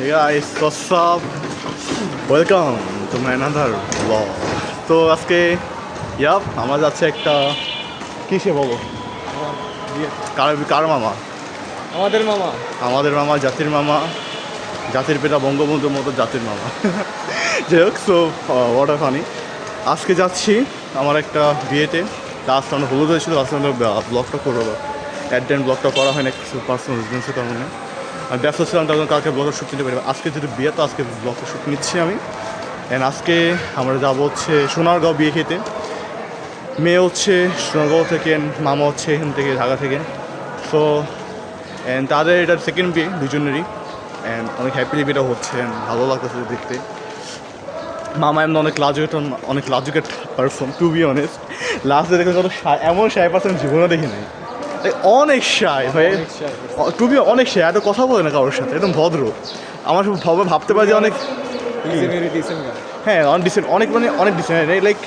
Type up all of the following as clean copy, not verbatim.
Hey guys, what's up? Welcome to my another vlog. তো আজকে আমরা যাচ্ছে একটা কিসে বলো কার মামা? আমাদের মামা, জাতির মামা, জাতির পিতা বঙ্গবন্ধুর মতো জাতির মামা। যাই হোক, সো ওয়াট ফানি। আজকে যাচ্ছি আমার একটা বিয়েতে। লাস্ট আমরা হলুদ হয়েছিল, লাস্ট আমরা ব্লগটা করবো, অ্যাট দেন ব্লগটা করা হয় না কিছু পার্সোনাল রিজনসের কারণে। আমি ব্যস্ত ছিলাম, তখন কালকে ব্লগের শ্যুট নিতে পারি। আজকে যদি বিয়ে, তো আজকে ব্লগের শ্যুট নিচ্ছি আমি। অ্যান্ড আজকে আমরা যাবো হচ্ছে সোনারগাঁও বিয়ে খেতে। মেয়ে হচ্ছে সোনারগাঁও থেকে, মামা হচ্ছে এখান থেকে, ঢাকা থেকে। সো অ্যান্ড তাদের এটা সেকেন্ড বিয়ে দুজনেরই। অ্যান্ড অনেক হ্যাপিলি বিয়েটা হচ্ছে, ভালো লাগতেছে দেখতে। মামা এমন অনেক লাজুকেট পারসন, টু বি অনেস্ট। লাস্টে দেখে যত এমন 5% জীবনে দেখি নাই। অনেক শাই ভাই, টু বি অনেক শাই। এত কথা বলে না কারোর সাথে, একদম ভদ্র। আমার ভাবতে পারি যে অনেক, হ্যাঁ অনেক ডিসেন্ট, অনেক decent, like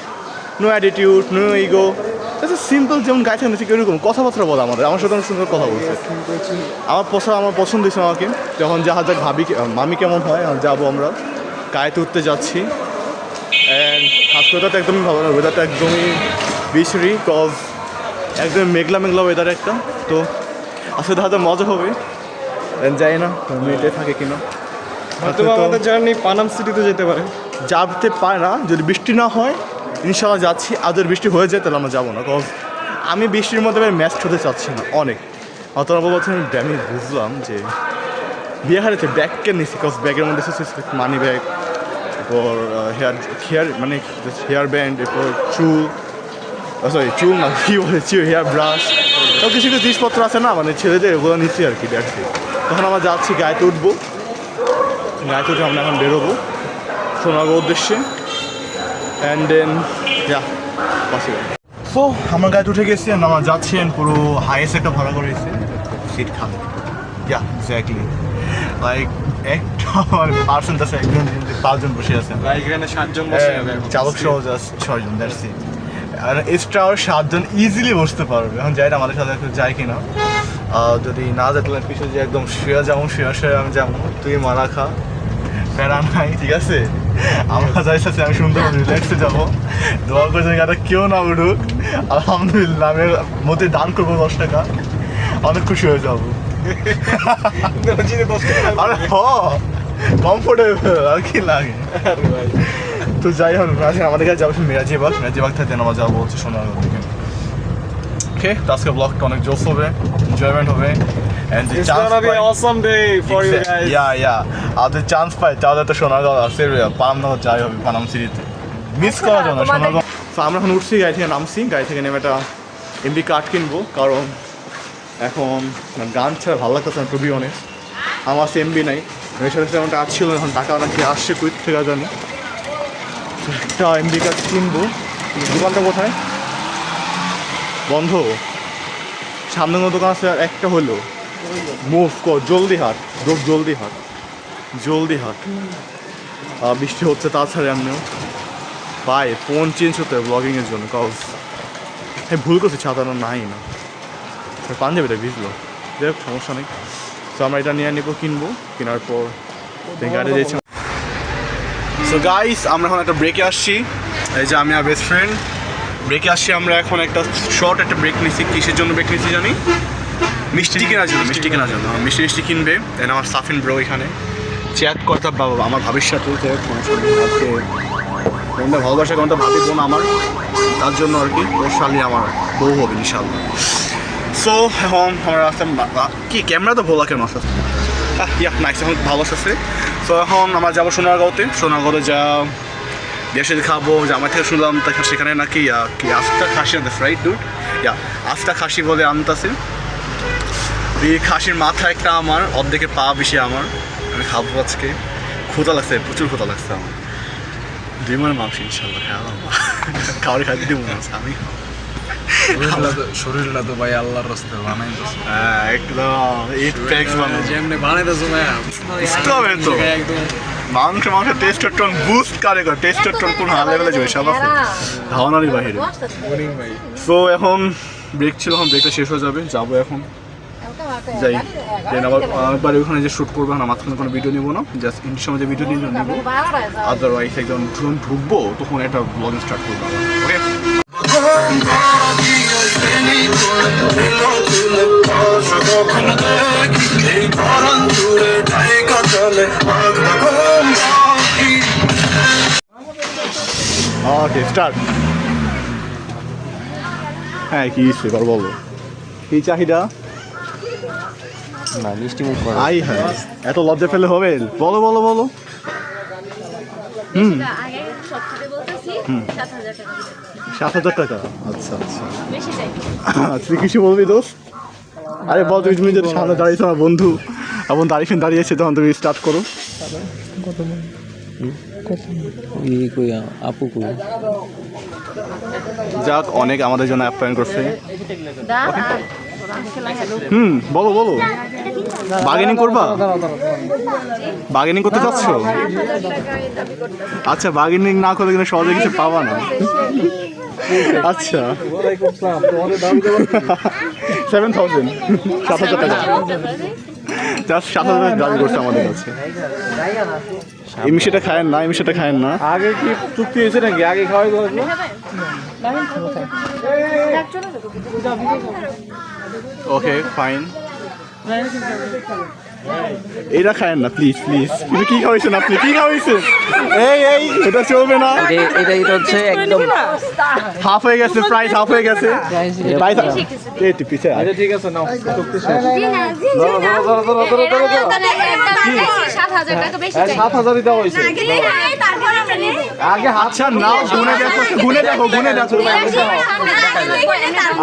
no attitude, no ego, simple যেমন গায়ে থাকে ঠিক এরকম কথাবার্তা বলে আমার সাথে অনেক সুন্দর কথা বলছে। আমার পছন্দ হয়েছে আমাকে। যখন যাক মামি কেমন হয়, যাবো আমরা গায়েতে উঠতে যাচ্ছি। অ্যান্ড আজকে ওয়েদারটা একদমই ভালো না, ওয়েদারটা একদমই বিশ্রী, কজ একদম মেঘলা ওয়েদার একটা। তো আজকে হয়তো মজা হবে, যাই না মেয়েতে থাকে কিনা। হয়তো আমাদের জার্নি পানাম সিটিতে যেতে পারে, যেতে পারে না যদি বৃষ্টি না হয়। ইনশাল্লাহ যাচ্ছি, আর যদি বৃষ্টি হয়ে যায় তাহলে আমরা যাবো না, কজ আমি বৃষ্টির মধ্যে ম্যাচ হতে চাচ্ছি না অনেক। অতটা বলছে আমি বুঝলাম যে বিয়ে হারিয়েছে ব্যাগকে নিয়েছি, কজ ব্যাগের মধ্যে মানি ব্যাগ, এরপর হেয়ার ব্যান্ড, এরপর চুল না কী বলে, হেয়ার ব্রাশ, সব কিছু জিনিসপত্র আছে না, ছেলেদের ওগুলো নিচ্ছি আর কি ব্যাগ থেকে। তখন আমরা যাচ্ছি গায়েতে উঠবো, গায়েতে উঠে আমরা এখন বেরোবো সোনারগাঁও উদ্দেশ্যে। অ্যান্ড দেন সো আমার গায়ে উঠে গেছি, আমরা যাচ্ছি পুরো হাইয়েস্ট একটা ভাড়া করে এসেছি সিট খাবে। এক্স্যাক্টলি লাইক একটা পার্সেন্ট আছে, 5জন বসে আছেন, এখানে 7 জন বসে যাবে, চালক সহ জাস্ট 6 জন, দ্যাটস ইট। আর এক্সট্রা 7 জন ইজিলি বসতে পারবে। এখন যাই না আমাদের সাথে একটু যাই কিনা, যদি না যেতে পিছনে যে একদম শুয়ে আমি যাবো, তুই মারা খা, প্যারা নাই, ঠিক আছে? আমরা যাইতেছি, আমি সুন্দর রিল্যাক্সে যাবো। দোয়া করে জায়গাটা কেউ না উঠুক, আলহামদুলিল্লাহ আমি মধ্যে দান করবো 10 টাকা, অনেক খুশি হয়ে যাবো। আরে কমফোর্টেবল আর কি লাগে। তো যাই হোক, আমাদের কাছে যাবো মেরাজিবাগ থেকে আমরা যাবো হচ্ছে সোনারগাঁও থেকে। ওকে, তো আজকে ব্লগটা অনেক জোস হবে, এনজয়মেন্ট হবে। আর চান্স পাই তাহলে তো সোনারগাঁও আছে, যাই হবে পানাম সিটিতে, মিস করা যাবে না সোনারগাঁও। তো আমরা এখন উঠছি, গাড়ি থেকে নামছি, গাড়ি থেকে নেমে একটা এমবি কার্ড কিনবো, কারণ এখন গান ছাড়া ভালো লাগতেছে না, টু বি অনেস্ট। আমার সে এমবি নাই, এর সাথে তেমন টাকা ছিল, এখন টাকা নাকি আসছে কুইক থেকে জানি। একটা এমবি কার্ড কিনবো। দোকানটা কোথায়? বন্ধ, সামনে কোনো দোকান আছে? আর একটা হলো, মুভ কর, জলদি হাট। বৃষ্টি হচ্ছে, তাছাড়া এমনিও ভাই ফোন চেঞ্জ হতে হবে ব্লগিংয়ের জন্য, কজ হ্যাঁ ভুল করছি, ছাতানো নাই না, পাঞ্জাবিটা ভিজলো। যাই হোক, সমস্যা নেই। তো আমরা এটা নিয়ে কিনবো, কেনার পর গাড়ি দিয়েছি। সো গাইস, আমরা এখন একটা ব্রেকে আসছি, এই যে আমি আর বেস্ট ফ্রেন্ড ব্রেকে আসছি। আমরা এখন একটা শর্ট একটা ব্রেক নিচ্ছি। কিসের জন্য ব্রেক নিচ্ছি জানি? মিষ্টি কেনার জন্য। মিষ্টি কিনবে। দেন আমার সাফিন ব্রো এখানে চ্যাট করতে, আমার ভাবির সাথে ভালোবাসা, কোনটা ভাবি বোন আমার, তার জন্য আর কি, ওর শালি আমার বউ হবে ইনশাল্লাহ। সো এখন আমরা কি ক্যামেরা তো ভোলা কেন আসতে নাইস, এখন ভালো আসছে। সো এখন আমরা যাবো সোনারগাঁওতে যা দেশে খাবো। যে আমার থেকে শুনলাম সেখানে নাকি আস্তা খাসি আনতেছে, রাইট ডুড? আস্তা খাসি বলে আনতেছে। এই খাসির মাথা একটা আমার, অর্ধেকের পা বেশি আমার, আমি খাবো আজকে। ক্ষুধা লাগছে, প্রচুর ক্ষুধা লাগছে আমার। 2 মনের মাংস ইনশাল্লাহ খাওয়ার খাইতে দিব না আমি। শরীরটা তো ভাই আল্লাহর রাস্তায় বানাইতেছে, একদম ইট প্যাক্স যেমনি বানাইতেছে ভাই একদম মাংস টেস্টের বুস্ট করে টেস্টের কোন লেভেলে যাবে সব আছে ধারণারই বাহিরে। সো এখন ব্রেক ছিল, এখন ব্রেকটা শেষ হয়ে যাবে, যাবো এখন যাই দেন আবার বাড়ি ওখানে যে শ্যুট করবো না, মাঝখানে কোনো ভিডিও নিবো না, জাস্ট ইন সময় যে ভিডিও নিবো, আদারওয়াইজ একদম যখন ঢুকবো তখন একটা ব্লগ স্টার্ট করবো। ওকে ওকে স্টার্ট। হ্যাঁ কি এবার বলো কি চাহিদা? না মিষ্টি মুখ করা আই হ্যাঁ, এত লজ্জা ফেলে হবে? বলো বলো বলো। হুম 7,000 টাকা। আচ্ছা আচ্ছা তুই কিছু বলবি দোস্ত? আরে বল, তুমি যদি সামনে দাঁড়িয়েছো না বন্ধু, এখন দাঁড়িয়ে দাঁড়িয়েছে, তখন তুমি স্টার্ট করো। আপু কই? যাক অনেক আমাদের জন্য অ্যাপ্লাইন করছে। বলো বলো, বার্গেনিং করবা? বার্গেনিং করতে চাচ্ছ? আচ্ছা বার্গেনিং না করলে কিন্তু সহজে কিছু পাবা না। আচ্ছা 7,000 7,000 টাকা জাস্ট 7,000 দাবি করছে আমাদের কাছে। এই মিষ্টিটা খায়েন না, এই মিষ্টিটা খায়েন না। আগে কি চুক্তি হয়েছে নাকি? আগে খাওয়াই দাও। ওকে ফাইন, এটা খায়েন না প্লিজ প্লিজ। কিন্তু কি খাওয়াইছেন আপনি? কি খাওয়াইছেন? এই এই এটা চলবে না। এটা হচ্ছে একদম হাফ হয়ে গেছে, প্রাইস হাফ হয়ে গেছে। প্রাইস এই পিছে আয়। আচ্ছা ঠিক আছে নাও, চুক্তি শেষ। 7,000 দাও হইছে। আগে আচ্ছা নাও, গুনে দেখো, গুনে দেখো, গুনে দেখো।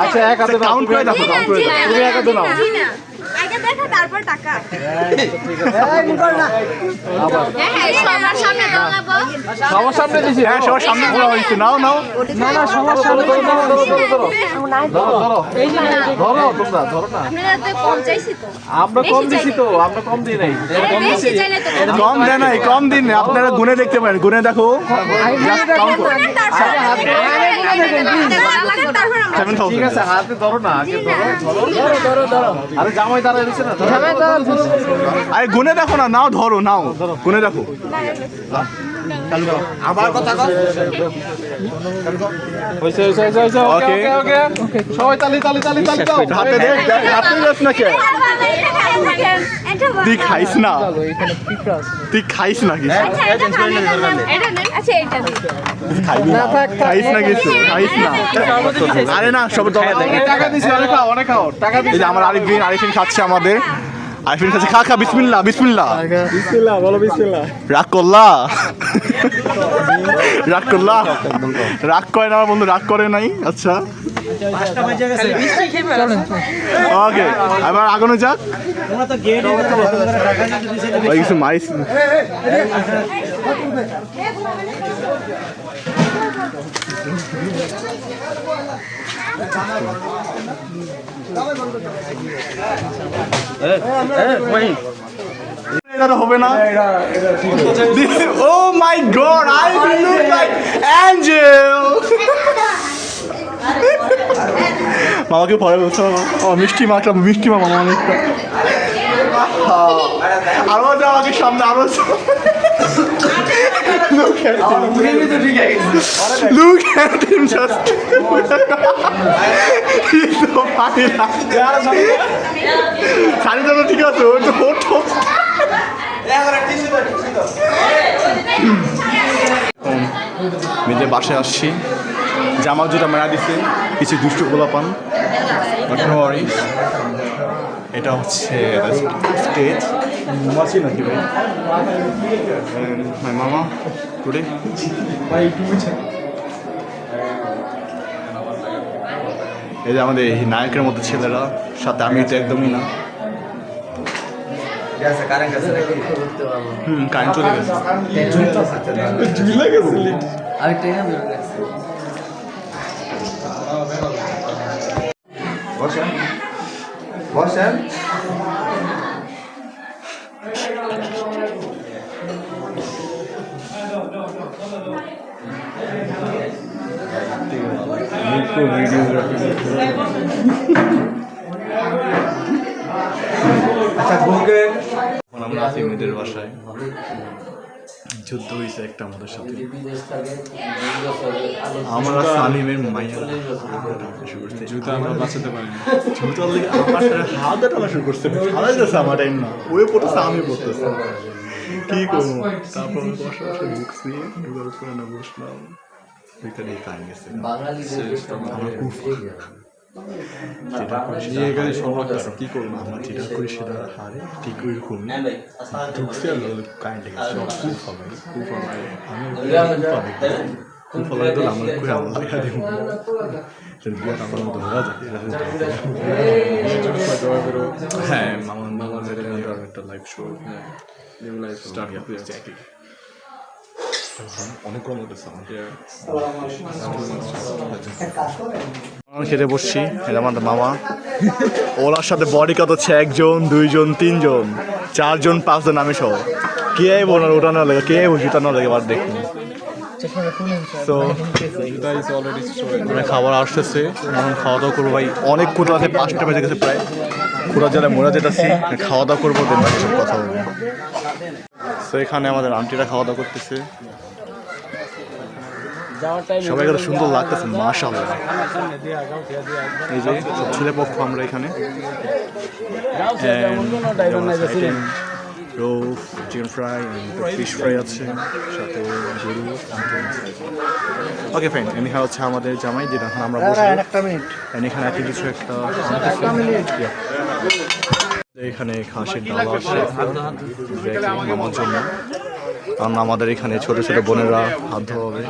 আচ্ছা এক হাতে কাউন্ট করে দেখো, কাউন্ট করে দেখো। তুমি এক হাতে নাও। আগে দেখো তারপর টাকা। সবার সামনে দিছি। হ্যাঁ সবার সামনে করা হয়েছে। নাও নাও। না না সবার সামনে ধরো ধরো ধরো ধরো ধরো ধরো ধরো তোমরা ধরো না। আমরা কম দিছি তো, আমরা কম দিই নাই। কম দেয় নাই, কম দিন। আপনারা গুনে দেখতে পারেন, গুনে দেখো। কাউন্ট করো। 7,000। ঠিক আছে হাতে ধরো না, আগে ধরো ধরো ধরো ধরো। আরে জামাই দাঁড়ায় রইছে না, ধরো। আরে গুনে দেখো না, নাও ধরো, নাও গুনে দেখো। আমার কথা কর। হইছে হইছে হইছে। ওকে ওকে ওকে সবাই তালি তালি তালি তালি দাও। হাতে দেখ, হাতে দেখ না কে? তুই খাইস না, তুই খাইস না কিছু? খাইবি না, খাইস না কিছু, খাইস না। আরে না সব টাকা দিছি, অনেক খাও অনেক খাও টাকা দিছি। এই যে আমার আরিফিন খাচ্ছে আমাদের। আরিফিন খাচ্ছে, খা খা, বিসমিল্লাহ বিসমিল্লাহ। বিসমিল্লাহ বলো, বিসমিল্লাহ। রাগ করলা? রাগ করলা? রাগ করে না আমার বন্ধু, রাগ করে নাই। আচ্ছা ওকে, এবার আগানো যাক। ভাই কিছু মাইস এটা হবে না। Oh my God, I look like angel. মামাকে পরে বলছে মিষ্টি মাখলাম, মিষ্টি মামা অনেকটা। আরো আমাকে সামনে আরো। Look at him just. He's so funny. শাড়িটা তো ঠিক আছে, ওই তো ফটো। মেয়েদের বাসায় আসছি, জামা জুটা মেরা দিছে কিছু দুষ্টু গোলাপান। এটা হচ্ছে স্টেজ মাছি নাকি ভাই? মাই মামা টুডে এই যে আমাদের নায়কের মতো ছেলেরা, সাথে আমি তো একদমই না। কারেন্ট চলে গেছে। বসেন এখন আমরা আছি মেয়েদের বাসায়, যুদ্ধ হয়েছে একটা আমাদের সাথে। আমরা সালিমের মাইয়া জুতা আমরা বাঁচাতে পারিনি। জুতার লেগে আমার হাতে টানা শুরু করছে, হারাই যাচ্ছে আমার টাইম না, ওই পড়তেছে আমি পড়তেছে, কি করবো? তারপর বসে বসে বুকস নিয়ে ঢুকার উপরে না বসলাম, ওইখানে কাহিনী গেছে আমার খুব এখানে সব লাগতেছে, কি করবো? আমরা যেটা করি সেটা হারে ঠিক ওইরকম ঢুকছে আর কারেন্ট লেগেছে খুব হবে খুব হবে আমি খুব ভালো তো আমার করে আমার দেখা দিব বিয়াটা আমার মতো হয়ে যায়। হ্যাঁ মামার মামার একটা লাইভ শো স্টার্ট করতে অনেক কম হতেছে খেতে বসছি, এটা আমাদের মামা, ওনার সাথে বডি কত হচ্ছে 1 জন 2 জন 3 জন 4 জন 5 জন আমি সহ, কে আইব ওনার ওটা না লাগে, কে আইব জুতা না লাগে আবার দেখুন। তো মানে খাবার আসতেছে, এখন খাওয়া দাওয়া করবো ভাই, অনেক ক্ষুদা আছে, 5টা বেজে গেছে প্রায়, ক্ষুদা জেলা মোড়া যেতেছি, খাওয়া দাওয়া করবো, দেন কথা বলবো। তো এখানে আমাদের আন্টিরা খাওয়া দাওয়া করতেছে, সবাই কত সুন্দর লাগতেছে মাশাআল্লাহ। এই যে ছেলে পক্ষ আমরা এখানে roof chicken fry fish fry আছে, সাথে গরু। ওকে ফাইন, এখানে হচ্ছে আমাদের জামাই, যেটা এখন আমরা বসে এখানে এত কিছু একটা এখানে খাসির ডাল আছে মামার জন্য, কারণ আমাদের এখানে ছোট ছোট বোনেরা হাত ধোয়া হবে।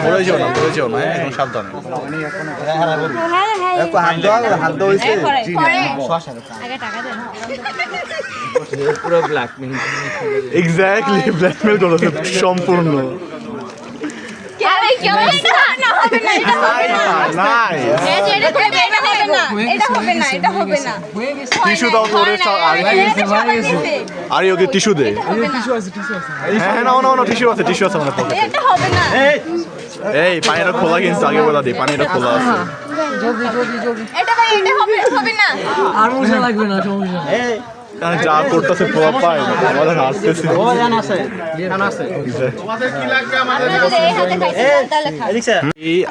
পড়ে যাও না এখন সাবধানে। এক্স্যাক্টলি ব্ল্যাকমেল করেছে সম্পূর্ণ। টিস্যু দাও তোরে, আরে ওকে টিস্যু দে। হ্যাঁ না টিস্যু আছে আমার পকেটে। এই পানিটা খোলা, কিন্তু আগে বলা দিই পানিটা খোলা আছে। যা করতেছে পাই আমাদের হাসতেছে।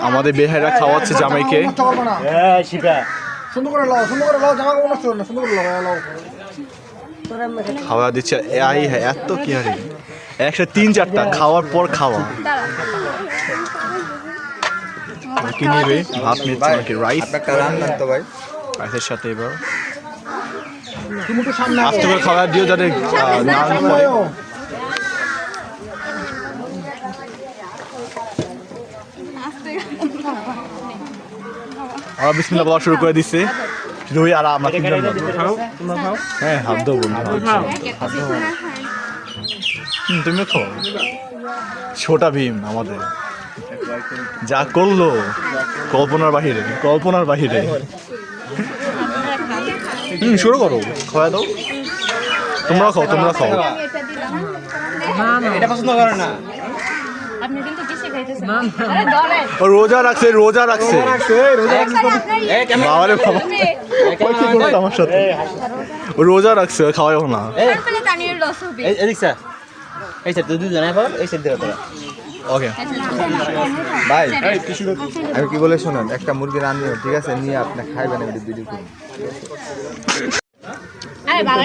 আমাদের বেহাইরা খাওয়াচ্ছে জামাইকে, খাওয়া দিচ্ছে। হ্যাঁ এত কি হারি, একসাথে 3-4টা খাওয়ার পর খাওয়া। কি নিবে? ভাত নিচ্ছে নাকি? রাইস রাইসের সাথে এবার আস্তে করে খাওয়া দিও যাতে না পড়ে। আর বিসমিল্লাহ বলা শুরু করে দিচ্ছে রুই, আর আমরা হ্যাঁ হাত দেবো, তুমি খাও। ছোটা ভীম আমাদের যা করলো কল্পনার বাহিরে। শুরু করো, খাওয়া দাও, তোমরা খাও। এটা পছন্দ করে না। রোজা রাখছে বাবারে বাবা, আমার সাথে রোজা রাখছে, খাওয়াই না। ওকে ভাই আমি কি বলে শোনেন, একটা মুরগি রান্নিও ঠিক আছে, নিয়ে আপনি খাইবেন ভিডিও করুন।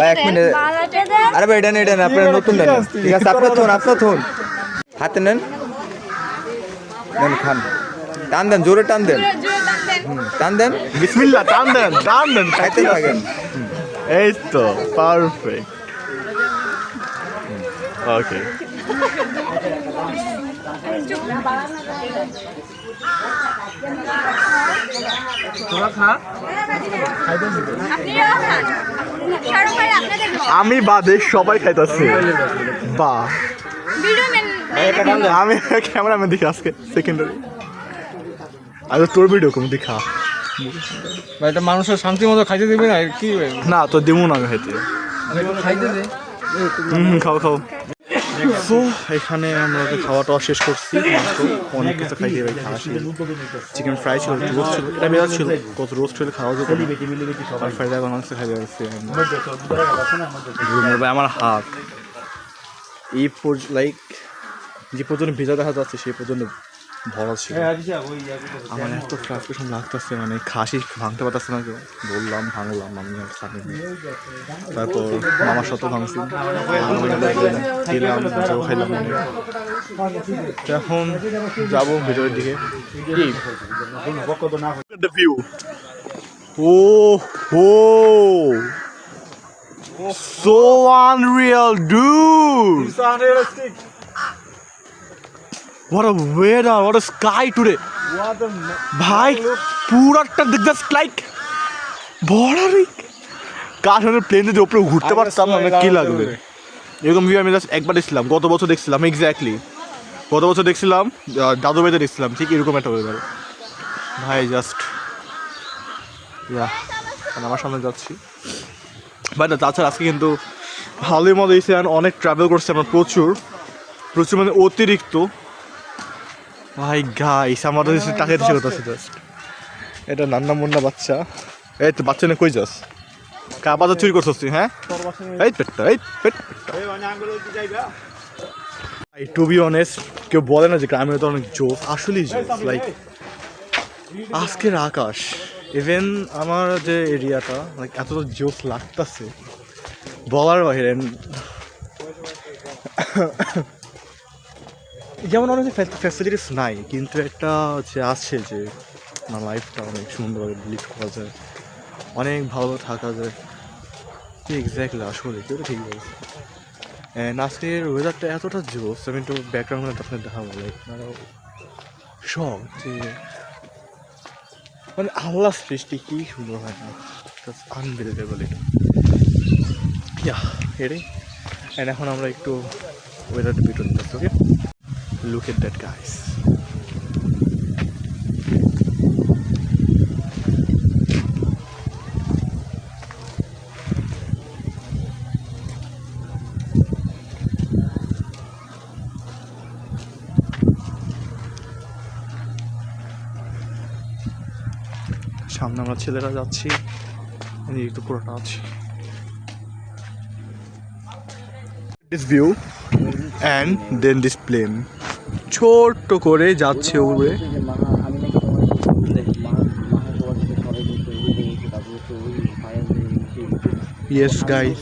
ভাই 1 মিনিট, আরে ভাই এটা নেন, আপনার নতুন নেন ঠিক আছে, আপনার থুন হাতে নেন, খান, টান দেন, জোরে টান দেন, বিসমিল্লাহ, টান দেন খাইতে থাকেন। এই তো পারফেক্ট। ওকে আমি বাদে সবাই খাইতেছে, বা আমি ক্যামেরাম্যান দেখি আজকে সেকেন্ডারি, আরে তোর ভিডিও কম দেখা ভাই, এটা মানুষের শান্তি মতো খাইতে দিবি না কি? না তো দেবো না আমি খাইতে। খাইতে দে, খাও তো এখানে আমরা তো খাওয়া টাওয়া শেষ করছি, মাত্র অনেক কিছু খাইতে ভাই খাওয়া শেষ। চিকেন ফ্রাই ছিল, রোস্ট ছিল, এটা বেজার ছিল, কত রোস্ট হলে খাওয়া যেত আর ফ্রাইড রাইস অনেক কিছু খাইতে পারছি। আমার হাত এই লাইক যে পর্যন্ত ভেজা দেখা যাচ্ছে সেই পর্যন্ত ভরা ছিল। আমার এত ফ্রাস্ট্রেশন লাগতেছে, মানে খাসি ভাঙতে পারতেছে না কেউ, বললাম ভাঙলাম আমি আর খানি। তারপর মামার সাথে ভাঙছি, খেলাম, খাইলাম। এখন যাবো ভেতরের দিকে। ও হো, so unreal, dude. What a weather, what a sky today. ভাই পুরাটা জাস্ট লাইক বড় কাশ প্লেনে যে উপরে ঘুরতে পারতাম না কি লাগবে এরকম ভিউ আমি জাস্ট একবার দেখছিলাম, গত বছর দেখছিলাম, এক্স্যাক্টলি গত বছর দেখছিলাম, দাদু বাড়িতে দেখছিলাম ঠিক এরকম একটা ওয়েদার ভাই। জাস্ট আমার সামনে যাচ্ছি বাট তাছাড়া আজকে কিন্তু ভালোই মজা হয়েছে, অনেক ট্রাভেল করছে আমরা, প্রচুর প্রচুর মানে অতিরিক্ত। ভাই গাইস আমার টাকা দিচ্ছে কথা জাস্ট, এটা নান্না মুন্না বাচ্চা, এই তো বাচ্চা না কই যাস, কা বাজার চুরি করছিস তুই? হ্যাঁ এই পেটটা এই পেট, টু বি অনেস্ট কেউ বলে না যে গ্রামের তো অনেক জোস, আসলেই জোস। লাইক আজকের আকাশ, ইভেন আমার যে এরিয়াটা লাইক এতটা জোস লাগতেছে বলার বাইরে। যেমন অনেক ফ্যাসিলিটিস নাই, কিন্তু একটা যে আছে যে আমার লাইফটা অনেক সুন্দরভাবে লিড করা যায়, অনেক ভালো থাকা যায়। এক্স্যাক্টলি আসলে কেউ ঠিক বলছে। অ্যান্ড আজকের ওয়েদারটা এতটা জোস, আমি একটু ব্যাকগ্রাউন্ডে আপনার দেখাবো। লাইক শখ যে মানে আল্লাহ সৃষ্টি কি সুন্দর হয় না, আনবিলিভেবল এটা। এটাই। অ্যান্ড এখন আমরা একটু ওয়েদারটা বিটুন করছি। ওকে, look at that guys. সামনে আমরা ছেলেরা যাচ্ছি, একটু পুরোটা আছি। This view and then this plane ছোট্ট করে যাচ্ছে উপরে। Yes guys,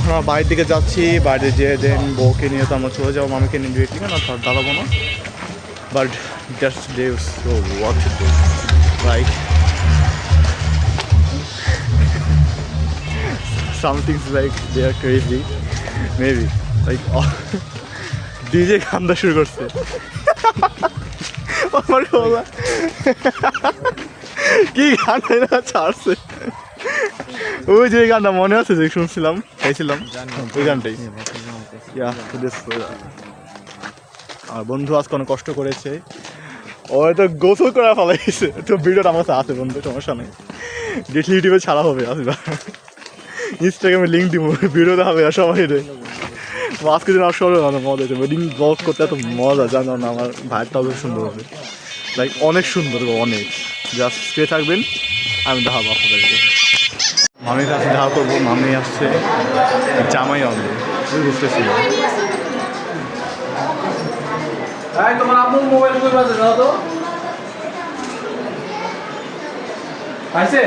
আমরা বাইরের দিকে যাচ্ছি, বাইরে যেয়ে দেন বউকে নিয়ে তো আমরা চলে যাবো, মামিকে নিয়ে ডিরেক্টলি না তার দাঁড়াবো না। But that's day so what to do, like some things like they are crazy, maybe like DJ গানটা শুরু করছে আমার বলা কি গান এটা ছাড়ছে, ওই যে গানটা মনে আছে যে শুনছিলাম গাইছিলাম ওই গানটাই। আর বন্ধু আজকে অনেক কষ্ট করেছে, ও তো গোসল করে ফেলাইছে, তো ভিডিওটা আমার কাছে আছে বন্ধু, সমস্যা নেই, দেখলে ইউটিউবে ছাড়া হবে, আসবে ইনস্টাগ্রামে লিঙ্ক দিব, ভিডিওতে হবে আর সবাই রে। আজকে দিন আমার সবাই অনেক মজা হয়েছে, ওয়েডিং ব্লগ করতে এত মজা, জানো না আমার ভাইয়েরটাও খুব সুন্দর হবে, লাইক অনেক সুন্দর অনেক। জাস্ট পেয়ে থাকবেন, আমি দেখাবো আপনাদেরকে। মামির কাছে দেখা করবো, মামি আসছে জামাই আনবে, বুঝতেছি তোমার আম্মুর মোবাইল কই বাজে দাও তো পাইছে।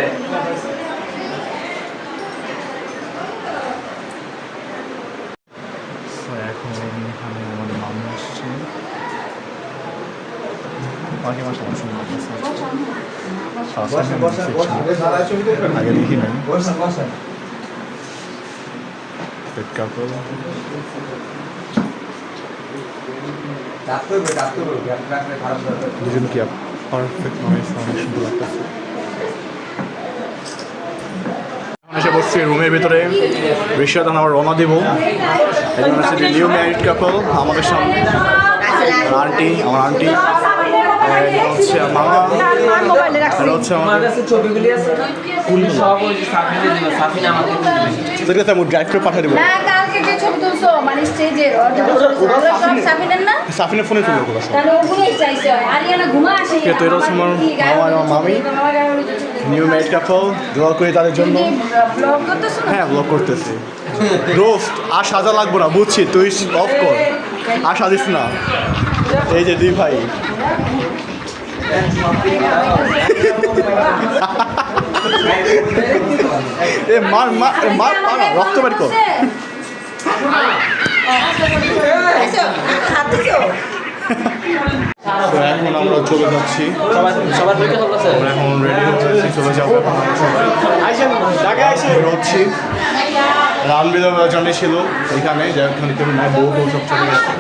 এখন এখানে আমাদের মামি আসছে, বাকি মাসে আমার সুন্দর আগে দেখি নাই পেট কাপড় দুজন কি পারফেক্ট নয়, অনেক সুন্দর লাগতেছে। এসে বসছি রুমের ভিতরে, ঋষিয়া তখন আবার রওনা দেবো। এখন হচ্ছে যে নিউ ম্যারিড কাপল আমাদের সামনে, আন্টি, আমার আন্টি হচ্ছে মামা, এটা হচ্ছে আমার আমাদের কাছে ছবিগুলি আছে সব ওই যে সাফিনের জন্য সাফিন আমাকে সেটা আমি ড্রাইভ করে পাঠিয়ে দেবো না কালকে যে ছবি তুলছো মানে স্টেজের সব সাবিনের না সাফিনের ফোনে তুলবো ওগুলো সব। তাহলে ওগুলোই চাইছে আরিয়ানা ঘুমা আসে তো এটা হচ্ছে আমার মামা আর আমার মামি নিউ ম্যারিড কাপল দোয়া করি তাদের জন্য ব্লগ করতেছো না হ্যাঁ ব্লগ করতেছি রোস্ট আর সাজা লাগবো না বুঝছি তুই অফ কর আর সাজিস না এই যে দুই ভাই এ মার মার মার মার রক্ত বের কর তো এখন আমরা চলে যাচ্ছি সবার বইতে হবে স্যার আমরা এখন রেডি হচ্ছি চলে যাবো এখন আমরা সবাই বেরোচ্ছি রামবিদ জানি ছিল এখানে যেখানে কেউ নাই বউ বউ সব চলে গেছে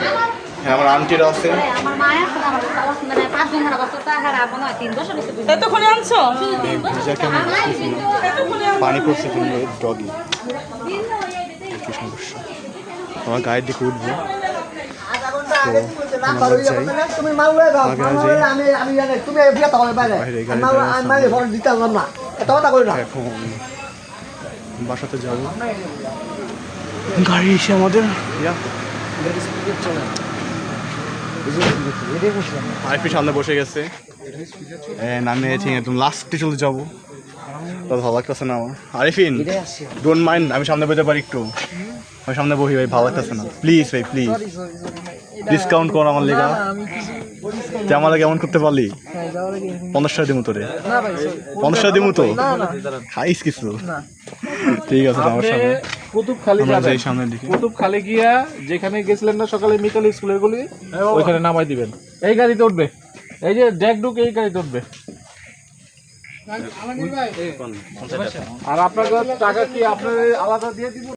হ্যাঁ আমার আন্টিরা আছে আমার মায়ের ফোন আমার মানে 5 দিন খারাপ অবস্থা খারাপ মনে হয় 3 বছর হইছে এতক্ষণে আনছো পানি পড়ছে কিন্তু ডগি কি সমস্যা আমার গায়ের দিকে উঠবো তো আমরা যাই তুমি মারলে আগে যাই আমি জানি তুমি বিয়ে তাহলে বাইরে বাইরে গাড়ি আমি মারলে ফোন দিতে পারলাম না এত কথা করি না এখন বাসাতে যাব গাড়ি এসে আমাদের আইফি সামনে বসে গেছে নামে একদম লাস্টে চলে যাবো ভালো লাগতেছে না আমার আরিফিন ডোন্ট মাইন্ড আমি সামনে বসতে পারি একটু আমি সামনে বহি ভাই ভালো লাগতেছে না প্লিজ ভাই প্লিজ ডিসকাউন্ট কর আমার লেগা তুই আমার কেমন করতে পারলি 50 টাকা দিমু তোরে 50 টাকা দিমু তো খাইস কিছু ঠিক আছে আমার সামনে কুতুবখালী আমরা যাবেন যাই সামনের দিকে কুতুবখালী গিয়া যেখানে গেছিলেন না সকালে মিতাল স্কুলের গুলি ওইখানে নামাই দিবেন এই গাড়িতে উঠবে এই যে ড্যাক ডুক এই গাড়িতে উঠবে আর আপনার টাকা কি আপনার আলাদা দিয়ে দিব